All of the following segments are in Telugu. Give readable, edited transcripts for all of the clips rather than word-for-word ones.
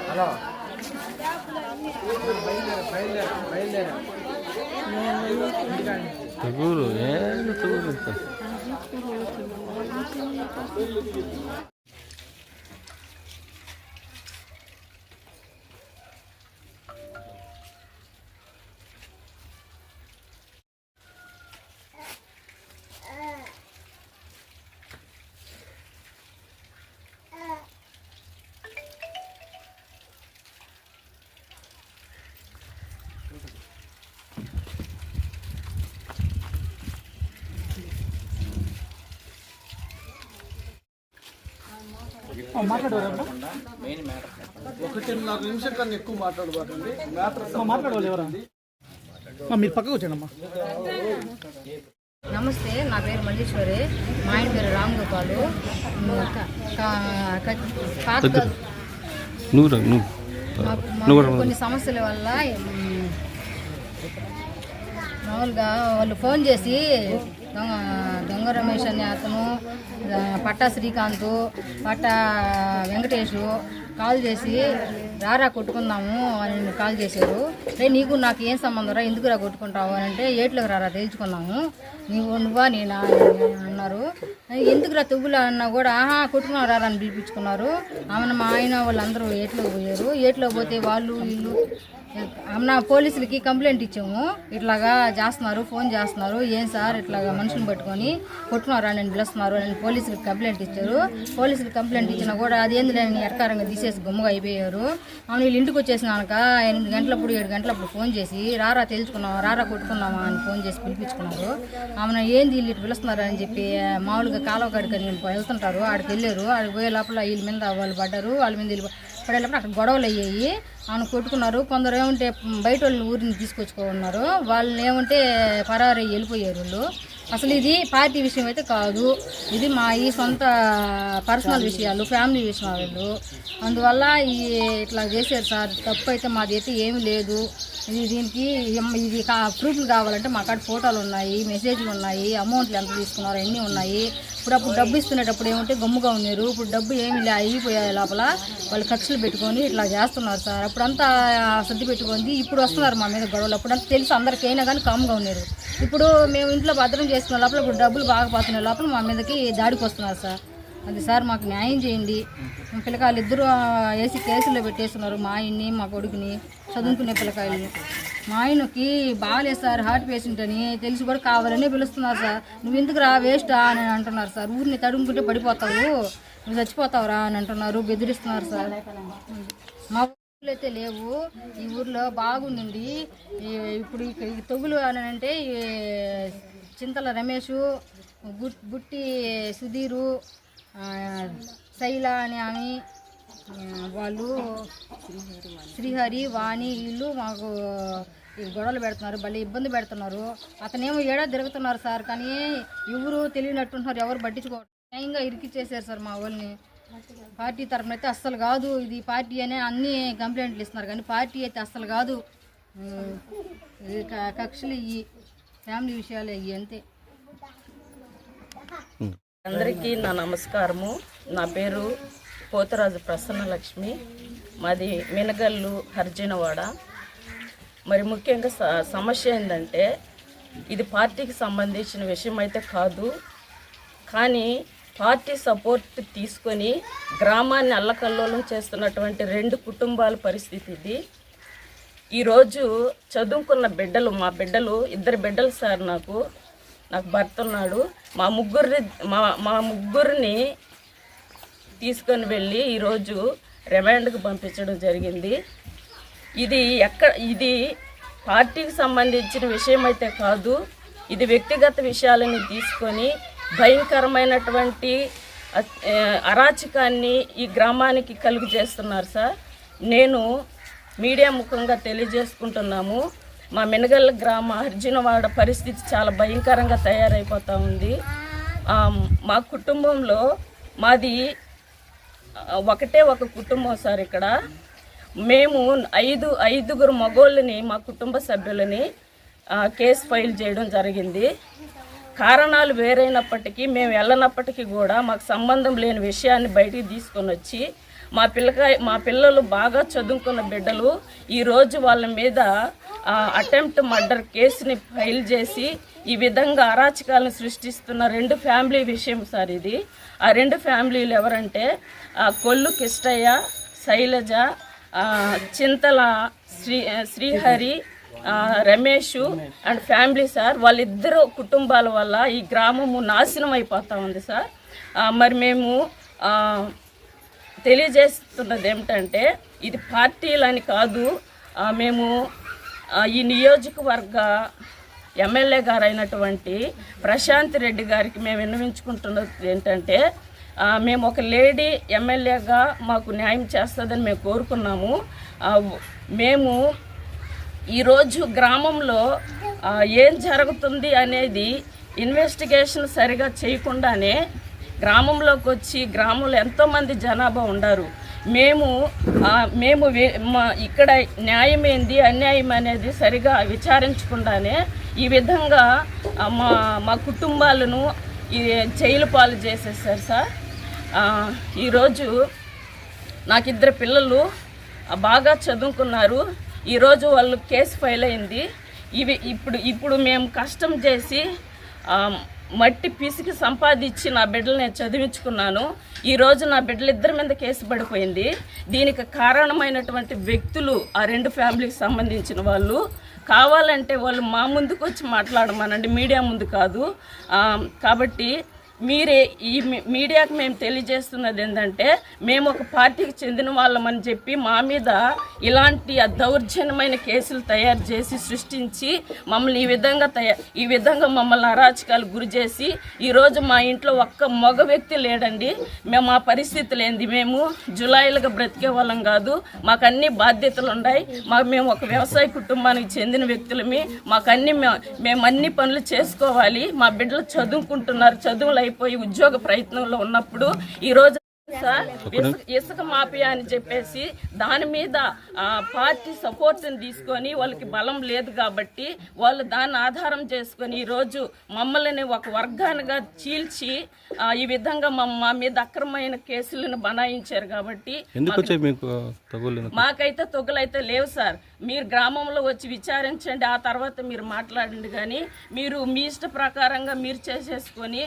హలో తగురు ಏನು ತಗುರು ఒకటిన్నర నిమిషం కన్నా ఎక్కువ మాట్లాడబాకండి. మాట్లాడవాలి ఎవరండి? మీరు పక్కకు వచ్చానమ్మా. నమస్తే, నా పేరు మల్లీశ్వరి. మా ఆయన పేరు రామ్ గోపాలు. కొన్ని సమస్యల వల్ల మామూలుగా వాళ్ళు ఫోన్ చేసి దొంగ రమేష్ అనే అతను, పట్టా శ్రీకాంత్, పట్టా వెంకటేషు కాల్ చేసి రారా కొట్టుకుందాము అని కాల్ చేశారు. రే నీకు నాకు ఏం సంబంధం రా, ఎందుకు కొట్టుకుంటావు అని అంటే ఏట్లోకి రారా తేల్చుకున్నాము, నువ్వా నేనా అన్నారు. ఎందుకురా తువ్వులా అన్నా కూడా కొట్టుకున్నావు రారా అని పిలిపించుకున్నారు. ఆమె మా ఆయన వాళ్ళందరూ ఏట్లోకి పోయారు. ఏట్లోకి పోతే వాళ్ళు వీళ్ళు పోలీసులకి కంప్లైంట్ ఇచ్చాము, ఇట్లాగా చేస్తున్నారు, ఫోన్ చేస్తున్నారు, ఏం సార్ ఇట్లాగా మనుషులను పట్టుకొని కొట్టుకున్నారా నేను పిలుస్తున్నారు అని పోలీసులకు కంప్లైంట్ ఇచ్చారు. పోలీసులకు కంప్లైంట్ ఇచ్చినా కూడా అదేంది లేని ఎడకారంగా తీసేసి గమ్ముగా అయిపోయారు. అవును వీళ్ళు ఇంటికి వచ్చేసినాక 8 గంటలప్పుడు 7 గంటలప్పుడు ఫోన్ చేసి రారా తెలుసుకున్నావా, రారా కొట్టుకున్నావా అని ఫోన్ చేసి పిలిపించుకున్నారు. ఆమె ఏంది వీళ్ళు ఇటు పిలుస్తున్నారు అని చెప్పి మామూలుగా కాలువ కాడికి వెళ్తుంటారు, ఆడికి వెళ్ళారు. ఆడికి పోయే లోపల వీళ్ళ మీద వాళ్ళు పడ్డారు. వాళ్ళ మీద పడేటప్పుడు అక్కడ గొడవలు అయ్యాయి. ఆమెను కొట్టుకున్నారు. కొందరు ఏమంటే బయట వాళ్ళని ఊరిని తీసుకొచ్చుకున్నారు, వాళ్ళని ఏమంటే పరారయ్యి వెళ్ళిపోయారు వాళ్ళు. అసలు ఇది పార్టీ విషయం అయితే కాదు, ఇది మా ఈ సొంత పర్సనల్ విషయాలు, ఫ్యామిలీ విషయాలు. అందువల్ల ఇట్లా చేశారు సార్. తప్పు అయితే మాది అయితే ఏమీ లేదు. దీనికి ఇది ప్రూఫ్లు కావాలంటే మా కాడ ఫోటోలు ఉన్నాయి, మెసేజ్లు ఉన్నాయి, అమౌంట్లు ఎంత తీసుకున్నారు అన్నీ ఉన్నాయి. అప్పుడు డబ్బు ఇస్తున్నప్పుడు ఏమంటే గమ్ముగా ఉన్నారు. ఇప్పుడు డబ్బు ఏమి అయిపోయాయి లోపల వాళ్ళు ఖర్చులు పెట్టుకొని ఇట్లా చేస్తున్నారు సార్. అప్పుడంతా సర్ది పెట్టుకుంది, ఇప్పుడు వస్తున్నారు మా మీద గొడవలు. అప్పుడంతా తెలుసు అందరికైనా కానీ కామ్గా ఉన్నారు. ఇప్పుడు మేము ఇంట్లో భద్రం చేసుకున్న లోపల ఇప్పుడు డబ్బులు బాగా పోతున్న లోపల మా మీదకి దాడికి వస్తున్నారు సార్. అది సార్ మాకు న్యాయం చేయండి. పిల్లకాయలు ఇద్దరు వేసి కేసులో పెట్టేస్తున్నారు, మా ఆయన్ని మా కొడుకుని, చదువుకునే పిల్లకాయలు. మా ఆయనకి బాగాలేదు సార్, హార్ట్ పేషెంట్ అని తెలిసి కూడా కావాలని పిలుస్తున్నారు సార్. నువ్వు ఎందుకు రా వేస్టా అని అంటున్నారు సార్. ఊరిని తడుముకుంటే పడిపోతావు, నువ్వు చచ్చిపోతావురా అని అంటున్నారు, బెదిరిస్తున్నారు సార్. మా ఊళ్ళో అయితే లేవు, ఈ ఊర్లో బాగుండి. ఇప్పుడు ఈ తొగులు అని అంటే చింతల రమేషు, బుట్టి సుధీరు, శైల అని ఆమె, వాళ్ళు శ్రీహరి, వాణి, వీళ్ళు మాకు గొడవలు పెడుతున్నారు, భలే ఇబ్బంది పెడుతున్నారు. అతనేమో ఏడా తిరుగుతున్నారు సార్, కానీ ఎవరు తెలియనట్టుంటున్నారు, ఎవరు పట్టించుకోవడం. న్యాయంగా ఇరికిచ్చేసారు సార్ మా వాళ్ళని. పార్టీ తరఫున అయితే అస్సలు కాదు, ఇది పార్టీ అనే అన్ని కంప్లైంట్లు ఇస్తున్నారు, కానీ పార్టీ అయితే అస్సలు కాదు. కక్షలు ఇవి ఫ్యామిలీ విషయాలు ఇవి అంతే. అందరికీ నా నమస్కారము. నా పేరు పోతరాజు ప్రసన్నలక్ష్మి, మాది మినగల్లు హర్జనవాడ. మరి ముఖ్యంగా సమస్య ఏంటంటే ఇది పార్టీకి సంబంధించిన విషయం అయితే కాదు, కానీ పార్టీ సపోర్ట్ తీసుకొని గ్రామాన్ని అల్లకల్లోలం చేస్తున్నటువంటి 2 కుటుంబాల పరిస్థితి ఇది. ఈరోజు చదువుకున్న బిడ్డలు, మా బిడ్డలు 2 బిడ్డలు సార్, నాకు భర్త ఉన్నాడు. మా ముగ్గురిని తీసుకొని వెళ్ళి ఈరోజు రిమాండ్కి పంపించడం జరిగింది. ఇది పార్టీకి సంబంధించిన విషయం అయితే కాదు, ఇది వ్యక్తిగత విషయాలని తీసుకొని భయంకరమైనటువంటి అరాచకాన్ని ఈ గ్రామానికి కలుగు చేస్తున్నారు సార్. నేను మీడియా ముఖంగా తెలియజేసుకుంటున్నాము, మా మినగల్ల గ్రామ హర్జనవాడ పరిస్థితి చాలా భయంకరంగా తయారైపోతూ ఉంది. మా కుటుంబంలో మాది ఒకటే ఒక కుటుంబం సార్. ఇక్కడ మేము 5 మగోళ్ళని, మా కుటుంబ సభ్యులని కేసు ఫైల్ చేయడం జరిగింది. కారణాలు వేరైనప్పటికీ మేము వెళ్ళనప్పటికీ కూడా మాకు సంబంధం లేని విషయాన్ని బయటికి తీసుకొని వచ్చి మా పిల్లలు బాగా చదువుకున్న బిడ్డలు ఈరోజు వాళ్ళ మీద అటెంప్ట్ మర్డర్ కేసుని ఫైల్ చేసి ఈ విధంగా అరాచకాలను సృష్టిస్తున్న 2 ఫ్యామిలీ విషయం సార్ ఇది. ఆ 2 ఫ్యామిలీలు ఎవరంటే Kollu Kishtaiah, Sailaja, Chintala Srihari, Ramesh and family sir. వాళ్ళిద్దరు కుటుంబాల వల్ల ఈ గ్రామము నాశనం అయిపోతూ ఉంది సార్. మరి మేము తెలియజేస్తున్నది ఏమిటంటే ఇది పార్టీలని కాదు, మేము ఈ నియోజకవర్గ ఎమ్మెల్యే గారు అయినటువంటి ప్రశాంత్ రెడ్డి గారికి మేము విన్నవించుకుంటున్నది ఏంటంటే మేము ఒక లేడీ ఎమ్మెల్యేగా మాకు న్యాయం చేస్తుందని మేము కోరుకున్నాము. మేము ఈరోజు గ్రామంలో ఏం జరుగుతుంది అనేది ఇన్వెస్టిగేషన్ సరిగా చేయకుండానే గ్రామంలోకి వచ్చి గ్రామంలో ఎంతోమంది జనాభా ఉన్నారు. మేము ఇక్కడ న్యాయం ఏంది అన్యాయం అనేది సరిగా విచారించకుండానే ఈ విధంగా మా కుటుంబాలను జైలు పాలు చేసేసారు సార్. ఈరోజు నాకు 2 పిల్లలు బాగా చదువుకున్నారు. ఈరోజు వాళ్ళు కేసు ఫైల్ అయింది. ఇప్పుడు మేము కష్టం చేసి మట్టి పిసికి సంపాదించి నా బిడ్డలు నేను చదివించుకున్నాను. ఈరోజు నా బిడ్డలు 2 మీద కేసు పడిపోయింది. దీనికి కారణమైనటువంటి వ్యక్తులు ఆ 2 ఫ్యామిలీకి సంబంధించిన వాళ్ళు. కావాలంటే వాళ్ళు మా ముందుకు వచ్చి మాట్లాడమనండి, మీడియా ముందు కాదు. కాబట్టి మీరే ఈ మీడియాకు మేము తెలియజేస్తున్నది ఏంటంటే మేము ఒక పార్టీకి చెందిన వాళ్ళమని చెప్పి మా మీద ఇలాంటి దౌర్జన్యమైన కేసులు తయారు చేసి సృష్టించి మమ్మల్ని ఈ విధంగా మమ్మల్ని అరాచకాలు గురి చేసి ఈరోజు మా ఇంట్లో ఒక్క మగ వ్యక్తి లేడండి. మా పరిస్థితులు ఏంది? మేము జులాయిలుగా బ్రతికే వాళ్ళం కాదు. మాకు అన్ని బాధ్యతలు ఉన్నాయి. మేము ఒక వ్యవసాయ కుటుంబానికి చెందిన వ్యక్తులమి. మేము అన్ని పనులు చేసుకోవాలి. మా బిడ్డలు చదువుకుంటున్నారు. చదువులు అయిపోయి ఉద్యోగ ప్రయత్నంలో ఉన్నప్పుడు ఈరోజు సార్ ఇసుక మాఫియా అని చెప్పేసి దాని మీద పార్టీ సపోర్ట్ని తీసుకొని వాళ్ళకి బలం లేదు కాబట్టి వాళ్ళు దాన్ని ఆధారం చేసుకొని ఈరోజు మమ్మల్ని ఒక వర్గానిగా చీల్చి ఈ విధంగా మా మీద అక్రమమైన కేసులను బనాయించారు. కాబట్టి మాకైతే తొగులైతే లేవు సార్. మీరు గ్రామంలో వచ్చి విచారించండి, ఆ తర్వాత మీరు మాట్లాడండి. కానీ మీరు మీ ఇష్ట ప్రకారంగా మీరు చేసేసుకొని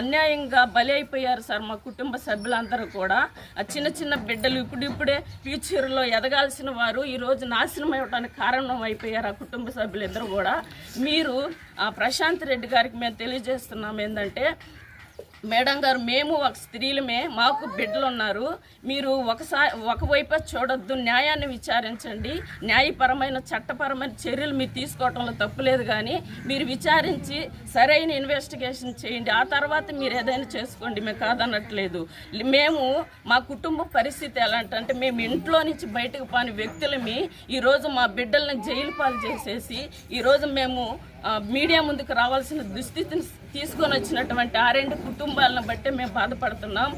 అన్యాయంగా బలి అయిపోయారు సార్. మా కుటుంబ సభ్యులందరూ కూడా చిన్న చిన్న బిడ్డలు ఇప్పుడిప్పుడే ఫ్యూచర్లో ఎదగాల్సిన వారు ఈరోజు నాశనం అవ్వడానికి కారణం అయిపోయారు ఆ కుటుంబ సభ్యులిద్దరూ కూడా. మీరు ప్రశాంత్ రెడ్డి గారికి మేము తెలియజేస్తున్నాం ఏంటంటే, మేడం గారు మేము ఒక స్త్రీలమే, మాకు బిడ్డలు ఉన్నారు. మీరు ఒకవైపు చూడొద్దు, న్యాయాన్ని విచారించండి. న్యాయపరమైన చట్టపరమైన చర్యలు మీరు తీసుకోవడంలో తప్పులేదు. కానీ మీరు విచారించి సరైన ఇన్వెస్టిగేషన్ చేయండి, ఆ తర్వాత మీరు ఏదైనా చేసుకోండి, మేము కాదనట్లేదు. మా కుటుంబ పరిస్థితి ఎలాంటంటే మేము ఇంట్లో నుంచి బయటకు పోని వ్యక్తులమి ఈరోజు మా బిడ్డల్ని జైలు పాలు చేసేసి ఈరోజు మేము మీడియా ముందుకు రావాల్సిన దుస్థితిని తీసుకొని వచ్చినటువంటి ఆ 2 కుటుంబాలను బట్టి మేము బాధపడుతున్నాం.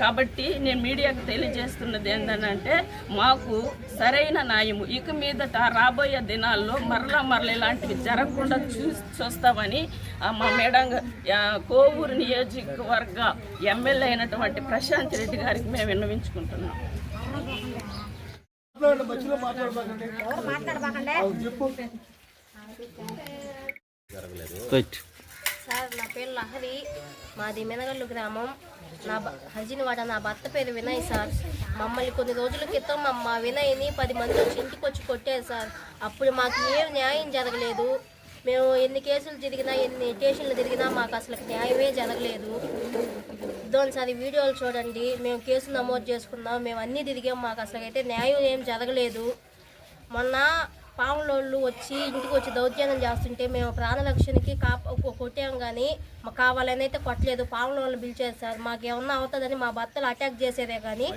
కాబట్టి నేను మీడియాకు తెలియజేస్తున్నది ఏంటంటే, మాకు సరైన న్యాయము ఇక మీదట రాబోయే దినాల్లో మరలా ఇలాంటివి జరగకుండా చూస్తామని మా మేడం కోవూరు నియోజకవర్గ ఎమ్మెల్యే అయినటువంటి ప్రశాంత్ రెడ్డి గారికి మేము విన్నవించుకుంటున్నాం. సార్, నా పేరు లహరి, మాది మెనగల్లు గ్రామం. హజినవాడ. నా భర్త పేరు వినయ్ సార్. మమ్మల్ని కొన్ని రోజుల క్రితం మా వినయ్ని 10 మంది వచ్చి ఇంటికి వచ్చి కొట్టారు సార్. అప్పుడు మాకు ఏం న్యాయం జరగలేదు. మేము ఎన్ని కేసులు తిరిగినా, ఎన్ని స్టేషన్లు తిరిగినా మాకు అసలు న్యాయమే జరగలేదు. ఇదోసారి వీడియోలు చూడండి. మేము కేసు నమోదు చేసుకున్నాం, మేము అన్నీ తిరిగాం, మాకు అసలు అయితే న్యాయం ఏం జరగలేదు. మొన్న పాములోళ్ళు వచ్చి ఇంటికి వచ్చి దౌర్జన్యం చేస్తుంటే మేము ప్రాణరక్షణకి కొట్టాం, కానీ మాకు కావాలని అయితే కొట్టలేదు. పాములోళ్ళు పిలిచారు సార్. మాకు ఏమన్నా అవుతుందని మా భర్తలు అటాక్ చేసేదే, కానీ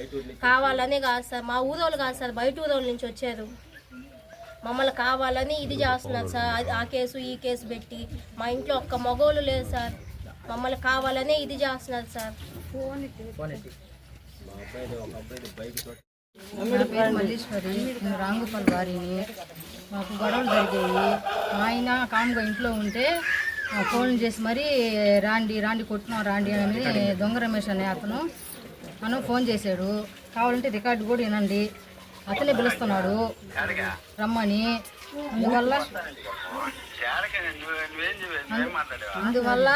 కావాలని కాదు సార్. మా ఊరోళ్ళు కాదు సార్, బయట ఊరోళ్ళ నుంచి వచ్చారు. మమ్మల్ని కావాలని ఇది చేస్తున్నారు సార్. ఆ కేసు ఈ కేసు పెట్టి మా ఇంట్లో ఒక్క మగోళ్ళు లేదు సార్. మమ్మల్ని కావాలనే ఇది చేస్తున్నారు సార్. నా పేరు మల్లీశ్వరి, నేను రాంగుపల్ వారిని. మాకు గొడవలు జరిగాయి. మా ఆయన కామ్గా ఇంట్లో ఉంటే ఫోన్ చేసి మరీ రాండి కొట్టున్నాం రాండి అని దొంగ రమేష్ అనే అతను మనం ఫోన్ చేశాడు. కావాలంటే రికార్డు కూడా వినండి. అతనే పిలుస్తున్నాడు రమ్మని. అందువల్ల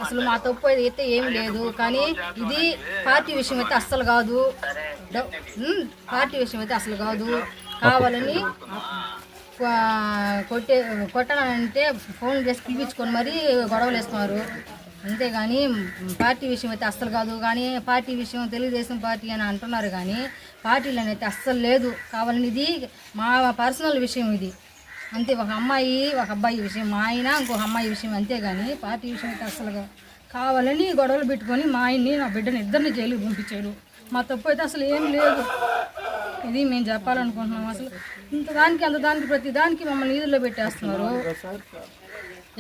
అసలు మా తప్పు అయితే ఏమి లేదు. కానీ ఇది పార్టీ విషయం అయితే అస్సలు కాదు. పార్టీ విషయం అయితే అసలు కాదు. కావాలని కొట్టానంటే ఫోన్ చేసి పిలిపించుకొని మరీ గొడవలు వేస్తున్నారు. అంతేగాని పార్టీ విషయం అయితే అస్సలు కాదు. కానీ పార్టీ విషయం తెలుగుదేశం పార్టీ అని అంటున్నారు. కానీ పార్టీలు అయితే అస్సలు లేదు. కావాలని ఇది మా పర్సనల్ విషయం ఇది అంతే. ఒక అమ్మాయి ఒక అబ్బాయి విషయం, మా ఆయన ఇంకొక అమ్మాయి విషయం, అంతేగాని పార్టీ విషయం అయితే అస్సలు కావాలని గొడవలు పెట్టుకొని మా ఆయన్ని నా బిడ్డని ఇద్దరిని జైలుకి పంపించాడు. మా తప్పు అయితే అసలు ఏం లేదు. ఇది మేము చెప్పాలనుకుంటున్నాం. అసలు ఇంత దానికి అంత దానికి ప్రతి దానికి మమ్మల్ని వీధుల్లో పెట్టేస్తున్నారు.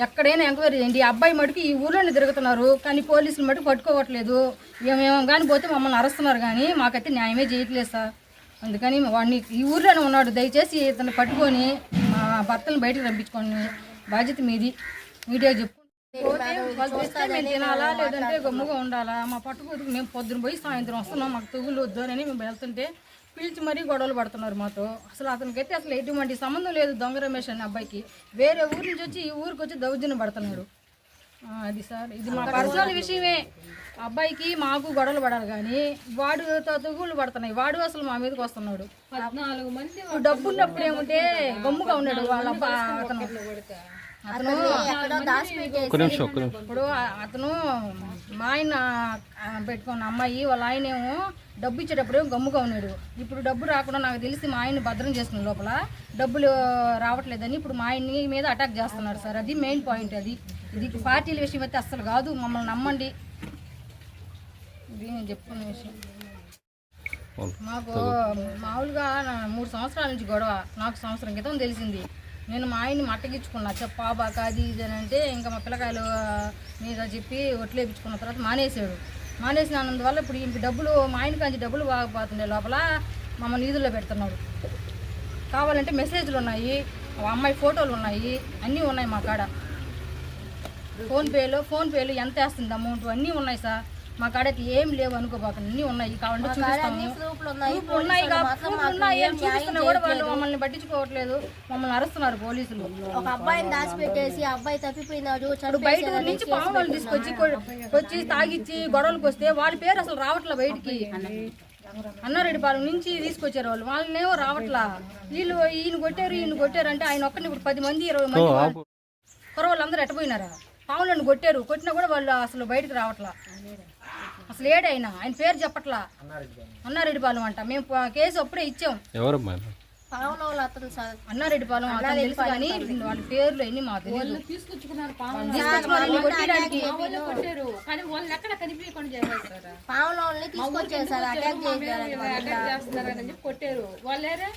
ఎక్కడైనా ఎంక్వైరీ చేయండి. అబ్బాయి మటుకు ఈ ఊళ్ళోనే తిరుగుతున్నారు, కానీ పోలీసులు మటుకు పట్టుకోవట్లేదు. ఏమేమో కానీ పోతే మమ్మల్ని అరుస్తున్నారు, కానీ మాకైతే న్యాయమే చేయట్లేదు సార్. అందుకని వాడిని ఈ ఊర్లోనే ఉన్నాడు. దయచేసి ఇతను పట్టుకొని మా భర్తలను బయటకు పంపించుకోండి. బాధ్యత మీది. మీడియా చెప్పు. మేము తినాలా లేదంటే గమ్ముగా ఉండాలా? మా పట్టుకోదుకు మేము పొద్దున పోయి సాయంత్రం వస్తున్నాం. మాకు తగులు వద్దు అని మేము వెళ్తుంటే పిలిచి మరీ గొడవలు పడుతున్నారు మాతో. అసలు అతనికైతే అసలు ఎటువంటి సంబంధం లేదు. దొంగ రమేష్ అనే అబ్బాయికి వేరే ఊరి నుంచి వచ్చి ఈ ఊరికి వచ్చి దౌర్జన్యం పడుతున్నాడు. అది సార్, ఇది మా పర్సనల్ విషయమే. అబ్బాయికి మాకు గొడవలు పడాలి, కానీ వాడుతో తగులు పడుతున్నాయి. వాడు అసలు మా మీదకి వస్తున్నాడు. 14 మంది డబ్బు ఉన్నప్పుడు ఏమంటే గమ్ముగా ఉన్నాడు వాళ్ళ అబ్బా. ఇప్పుడు అతను మా ఆయన పెట్టుకున్న అమ్మాయి వాళ్ళ ఆయనేమో డబ్బు ఇచ్చేటప్పుడు గమ్ముగా ఉన్నాడు. ఇప్పుడు డబ్బు రాకుండా నాకు తెలిసి మా ఆయన్ని భద్రం చేస్తున్న లోపల డబ్బులు రావట్లేదని ఇప్పుడు మా ఆయన్ని మీద అటాక్ చేస్తున్నారు సార్. అది మెయిన్ పాయింట్. ఇది పార్టీల విషయం అయితే అస్సలు కాదు. మమ్మల్ని నమ్మండి. ఇది నేను చెప్పుకున్న విషయం. మాకు మామూలుగా 3 సంవత్సరాల నుంచి గొడవ. నాకు సంవత్సరం క్రితం తెలిసింది. నేను మా ఆయన్ని మట్టగించుకున్నా. చెప్పాబాక అది ఇది అని అంటే ఇంకా మా పిల్లకాయలు మీద చెప్పి ఒట్లేపించుకున్న తర్వాత మానేసినందువల్ల ఇప్పుడు ఇంక డబ్బులు మా ఆయన కాంచి డబ్బులు బాగపోతుండే లోపల మమ్మల్ని వీధుల్లో పెడుతున్నాడు. కావాలంటే మెసేజ్లు ఉన్నాయి, అమ్మాయి ఫోటోలు ఉన్నాయి, అన్నీ ఉన్నాయి మా కాడ. ఫోన్పేలు ఎంత వేస్తుంది అమౌంట్ అన్నీ ఉన్నాయి సార్. మా కాడ ఏం లేవు అనుకోపోతుంది, అన్నీ ఉన్నాయి. కావాలంటే చూపిస్తాము. కూడా వాళ్ళు మమ్మల్ని పట్టించుకోవట్లేదు. మమ్మల్ని అరుస్తున్నారు పోలీసులు. ఒక అబ్బాయిని దాచిపెట్టేసి అబ్బాయి తప్పిపోయినాడు. బయట ఊరి నుంచి పాములు తీసుకొచ్చి తాగిచ్చి గొడవలకు వస్తే వాళ్ళ పేరు అసలు రావట్లే బయటికి. అన్నారెడ్డిపాలెం నుంచి తీసుకొచ్చారు వాళ్ళనేమో రావట్లా. ఈయన కొట్టారు అంటే ఆయన ఒక్కరిని ఇప్పుడు 10 మంది 20 మంది కుర్రవాళ్ళందరూ ఎట్టపోయినారా? పాములను కొట్టినా కూడా వాళ్ళు అసలు బయటకు రావట్లా. అసలు ఏడైనా ఆయన పేరు చెప్పట్లా. అన్నారెడ్డిపాలెం అంట. మేము కేసు అప్పుడే ఇచ్చాం. అన్నారెడ్డిపాలెం తెలుసు, కానీ వాళ్ళ పేర్లు ఎన్ని మాకు తెలియదు. కొట్టారు వాళ్ళేరే